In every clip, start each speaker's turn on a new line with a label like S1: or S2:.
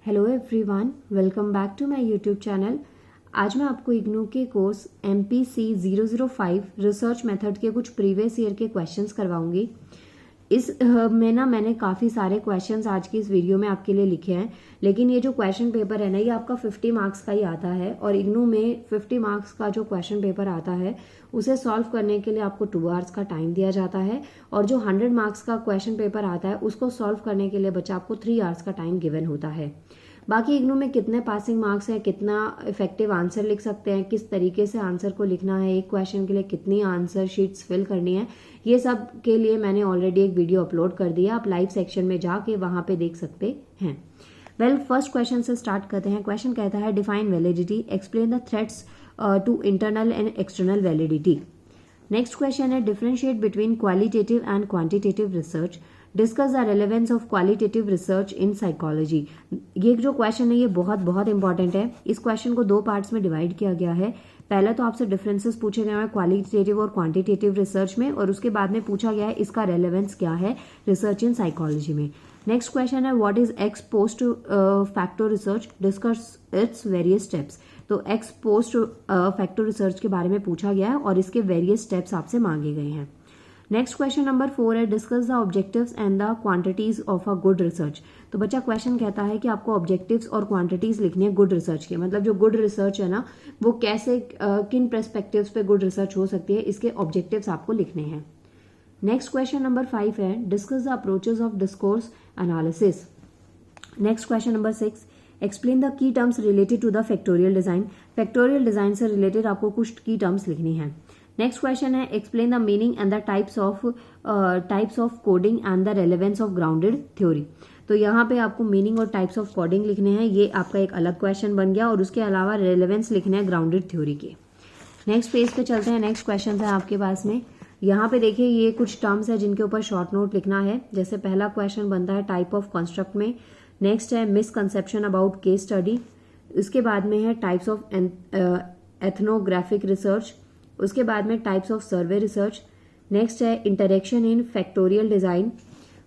S1: Hello everyone, welcome back to my YouTube channel. आज मैं आपको इग्नू के कोर्स MPC 005 रिसर्च मेथड के कुछ प्रीवियस ईयर के क्वेश्चंस करवाऊंगी। मैंने काफ़ी सारे क्वेश्चंस आज की इस वीडियो में आपके लिए लिखे हैं, लेकिन ये जो क्वेश्चन पेपर है ना, ये आपका 50 मार्क्स का ही आता है और इग्नू में 50 मार्क्स का जो क्वेश्चन पेपर आता है उसे सॉल्व करने के लिए आपको 2 आवर्स का टाइम दिया जाता है और जो 100 मार्क्स का क्वेश्चन पेपर आता है उसको सॉल्व करने के लिए बच्चा आपको 3 आवर्स का टाइम गिवन होता है। बाकी इग्नू में कितने पासिंग मार्क्स हैं, कितना इफेक्टिव आंसर लिख सकते हैं, किस तरीके से आंसर को लिखना है, एक क्वेश्चन के लिए कितनी आंसर शीट्स फिल करनी है, ये सब के लिए मैंने ऑलरेडी एक वीडियो अपलोड कर दिया। आप लाइव सेक्शन में जाके वहां पे देख सकते हैं। फर्स्ट क्वेश्चन से स्टार्ट करते हैं। क्वेश्चन कहता है define validity, explain the threats to internal and external validity. Next question है differentiate between qualitative and quantitative research, discuss the relevance of qualitative research in psychology. ये जो क्वेश्चन है ये बहुत इंपॉर्टेंट है। इस क्वेश्चन को 2 पार्ट्स में डिवाइड किया गया है। पहले तो आपसे डिफरेंसेस पूछे गए हैं क्वालिटेटिव और क्वांटिटेटिव रिसर्च में, और उसके बाद में पूछा गया है इसका रेलेवेंस क्या है रिसर्च इन साइकोलॉजी में। नेक्स्ट क्वेश्चन है what is x post factor research, discuss its various steps. तो एक्स पोस्ट फैक्टर रिसर्च के बारे में पूछा गया है और इसके वेरियस स्टेप्स आपसे मांगे गए हैं। नेक्स्ट क्वेश्चन नंबर 4 है discuss the objectives and the quantities of a good research. तो बच्चा क्वेश्चन कहता है कि आपको ऑब्जेक्टिव्स और क्वांटिटीज लिखनी है गुड रिसर्च के, मतलब जो गुड रिसर्च है ना वो कैसे किन पर्सपेक्टिव्स पे गुड रिसर्च हो सकती है, इसके ऑब्जेक्टिव्स आपको लिखने हैं। नेक्स्ट क्वेश्चन नंबर 5 है discuss the approaches of discourse analysis. Next question number 6 explain the key terms related to the factorial design. Factorial design से रिलेटेड आपको कुछ की टर्म्स लिखनी है। नेक्स्ट क्वेश्चन है explain the meaning and the types of coding and the relevance of grounded theory. तो यहाँ पे आपको मीनिंग और टाइप्स ऑफ कोडिंग लिखने हैं, ये आपका एक अलग क्वेश्चन बन गया, और उसके अलावा रेलेवेंस लिखने हैं ग्राउंडेड थ्योरी के। नेक्स्ट पेज पे चलते हैं। नेक्स्ट क्वेश्चन है आपके पास में, यहाँ पे देखिए ये कुछ टर्म्स है जिनके ऊपर शॉर्ट नोट लिखना है। जैसे पहला क्वेश्चन बनता है टाइप ऑफ कंस्ट्रक्ट में, नेक्स्ट है मिसकंसेप्शन अबाउट केस स्टडी, उसके बाद में है टाइप्स ऑफ एथनोग्राफिक रिसर्च, उसके बाद में types of survey research, next है interaction in factorial design,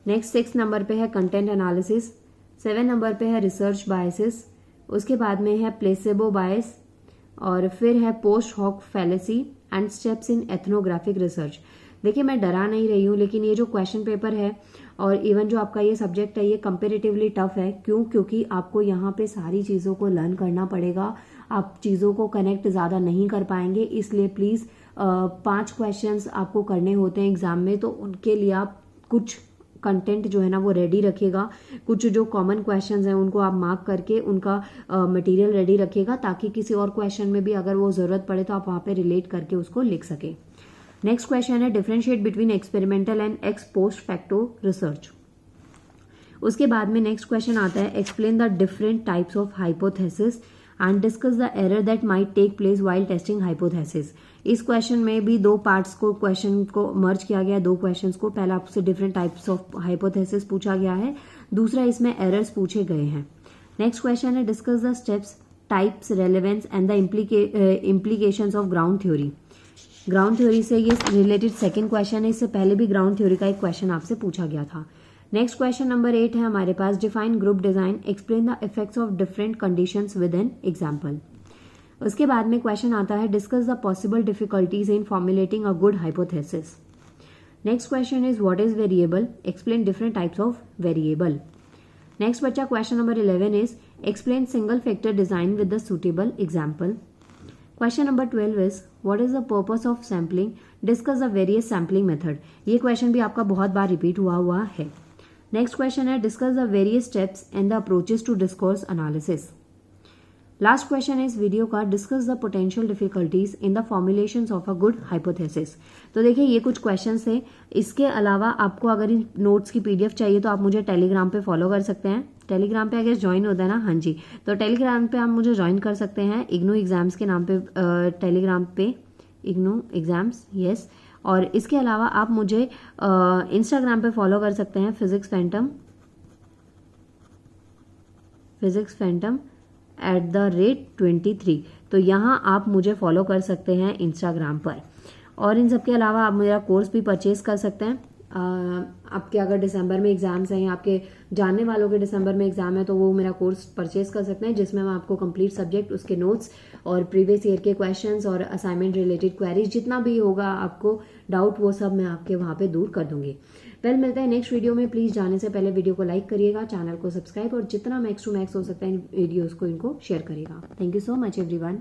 S1: next 6 number पे है कंटेंट एनालिसिस, 7 नंबर पे है रिसर्च बायसेस, उसके बाद में है प्लेसेबो बायस, और फिर है post hoc fallacy and steps in ethnographic research. देखिए मैं डरा नहीं रही हूँ, लेकिन ये जो क्वेश्चन पेपर है और इवन जो आपका ये सब्जेक्ट है ये कंपेरेटिवली टफ है। क्यों? क्योंकि आपको यहाँ पे सारी चीज़ों को लर्न करना पड़ेगा, आप चीज़ों को कनेक्ट ज़्यादा नहीं कर पाएंगे। इसलिए प्लीज़ 5 क्वेश्चंस आपको करने होते हैं एग्जाम में, तो उनके लिए आप कुछ कंटेंट जो है ना वो रेडी रखिएगा। कुछ जो कॉमन क्वेश्चंस हैं उनको आप मार्क करके उनका मटेरियल रेडी रखिएगा, ताकि किसी और क्वेश्चन में भी अगर वो ज़रूरत पड़े तो आप वहाँ पे रिलेट करके उसको लिख सकें। नेक्स्ट क्वेश्चन है differentiate between experimental and ex post facto research. उसके बाद में नेक्स्ट क्वेश्चन आता है explain the different types of hypothesis and discuss the error that might take place while testing hypothesis. इस क्वेश्चन में भी 2 पार्ट्स को क्वेश्चन को मर्ज किया गया है, 2 क्वेश्चंस को। पहला आपसे डिफरेंट टाइप्स ऑफ हाइपोथेसिस पूछा गया है, दूसरा इसमें एरर्स पूछे गए हैं। नेक्स्ट क्वेश्चन है discuss the steps, types, relevance and the implications of ground theory. Ground theory से ये रिलेटेड सेकंड क्वेश्चन है, इससे पहले भी ग्राउंड थ्योरी का एक क्वेश्चन आपसे पूछा गया था। नेक्स्ट क्वेश्चन नंबर 8 है हमारे पास define group design, explain the effects of different conditions with an example. उसके बाद में क्वेश्चन आता है discuss the possible difficulties in formulating a good hypothesis. Next question is what is variable, explain different types of variable. Next बच्चा question number 11 is explain single factor design with the suitable example. Question number 12 is what is the purpose of sampling, discuss the various sampling method. ये question भी आपका बहुत बार repeat हुआ है। Next question है discuss the various steps and the approaches to discourse analysis. Last question है इस वीडियो का discuss the potential difficulties in the formulations of a good hypothesis. तो देखिए ये कुछ क्वेश्चन थे। इसके अलावा आपको अगर इन नोट्स की PDF चाहिए तो आप मुझे टेलीग्राम पे फॉलो कर सकते हैं। टेलीग्राम पे अगर ज्वाइन होता है ना, हाँ जी, तो टेलीग्राम पे आप मुझे ज्वाइन कर सकते हैं इग्नू एग्जाम्स के नाम पे, टेलीग्राम पे इग्नू एग्जाम्स, यस। और इसके अलावा आप मुझे इंस्टाग्राम पे फॉलो कर सकते हैं फिजिक्स फैंटम @23। तो यहाँ आप मुझे फॉलो कर सकते हैं इंस्टाग्राम पर। और इन सब के अलावा आप मेरा कोर्स भी परचेज कर सकते हैं। आपके अगर दिसंबर में एग्जाम्स हैं, आपके जानने वालों के दिसंबर में एग्जाम है, तो वो मेरा कोर्स परचेज कर सकते हैं, जिसमें मैं आपको कंप्लीट सब्जेक्ट, उसके नोट्स और प्रीवियस ईयर के क्वेश्चंस और असाइनमेंट रिलेटेड क्वेरीज, जितना भी होगा आपको डाउट, वो सब मैं आपके वहाँ पे दूर कर दूंगी। मिलते हैं नेक्स्ट वीडियो में। प्लीज जाने से पहले वीडियो को लाइक करिएगा, चैनल को सब्सक्राइब, और जितना मैक्स टू मैक्स हो सकता है इन वीडियोज को इनको शेयर करिएगा। Thank you so much everyone.